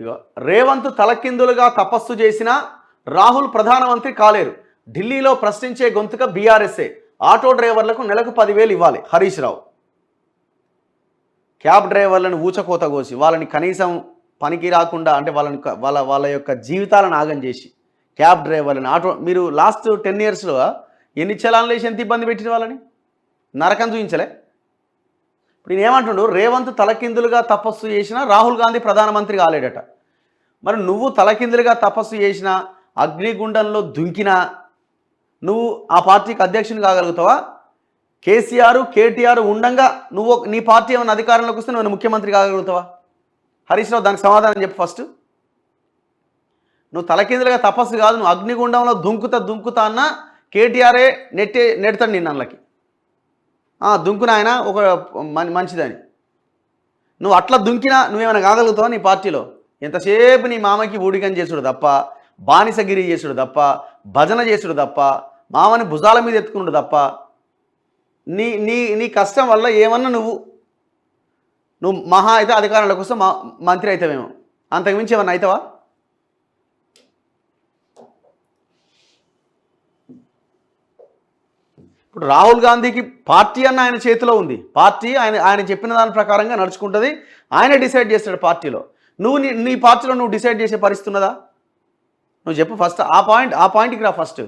ఇగో రేవంత్ తలకిందులుగా తపస్సు చేసినా రాహుల్ ప్రధానమంత్రి కాలేరు. ఢిల్లీలో ప్రశ్నించే గొంతుక బీఆర్ఎస్ఏ. ఆటో డ్రైవర్లకు నెలకు 10,000 ఇవ్వాలి హరీష్ రావు. క్యాబ్ డ్రైవర్లను ఊచకోత కోసి వాళ్ళని కనీసం పనికి రాకుండా అంటే వాళ్ళ యొక్క జీవితాలను ఆగం చేసి క్యాబ్ డ్రైవర్లను మీరు లాస్ట్ 10 yearsలో ఎన్ని చలాన్లు వేసి ఎంత ఇబ్బంది పెట్టిన వాళ్ళని నరకం చూపించలే. ఇప్పుడు నేను ఏమంటుండు, రేవంత్ తలకిందులుగా తపస్సు చేసినా రాహుల్ గాంధీ ప్రధానమంత్రి కాలేడట. మరి నువ్వు తలకిందులుగా తపస్సు చేసినా అగ్నిగుండంలో దుంకినా నువ్వు ఆ పార్టీకి అధ్యక్షుని కాగలుగుతావా? కేసీఆర్ కేటీఆర్ ఉండంగా నువ్వు నీ పార్టీ ఏమైనా అధికారంలోకి వస్తే నువ్వు ముఖ్యమంత్రి కాగలుగుతావా? హరీష్ రావు దానికి సమాధానం చెప్పు ఫస్ట్. నువ్వు తలకిందులుగా తపస్సు కాదు, నువ్వు అగ్నిగుండంలో దుంకుతా అన్నా కేటీఆరే నెడతాడు నిన్న అందులోకి. దుంకున ఆయన ఒక మంచిదని. నువ్వు అట్లా దుంకినా నువ్వేమైనా కాగలుగుతావా నీ పార్టీలో? ఎంతసేపు నీ మామకి ఊడిగం చేసుడు తప్ప, బానిసగిరి చేసుడు తప్ప, భజన చేసుడు తప్ప, మామని భుజాల మీద ఎత్తుకున్నాడు తప్ప నీ నీ నీ కష్టం వల్ల ఏమన్నా నువ్వు మహా అయితే అధికారంలోకి వస్తే మంత్రి అవుతావేమో, అంతకుమించి ఏమన్నా అవుతావా? ఇప్పుడు రాహుల్ గాంధీకి పార్టీ అన్న ఆయన చేతిలో ఉంది. పార్టీ ఆయన చెప్పిన దాని ప్రకారంగా నడుచుకుంటుంది, ఆయన డిసైడ్ చేస్తాడు పార్టీలో. నువ్వు నీ పార్టీలో నువ్వు డిసైడ్ చేసే పరిస్థితి ఉన్నదా? నువ్వు చెప్పు ఫస్ట్. ఆ పాయింట్కి రా ఫస్ట్.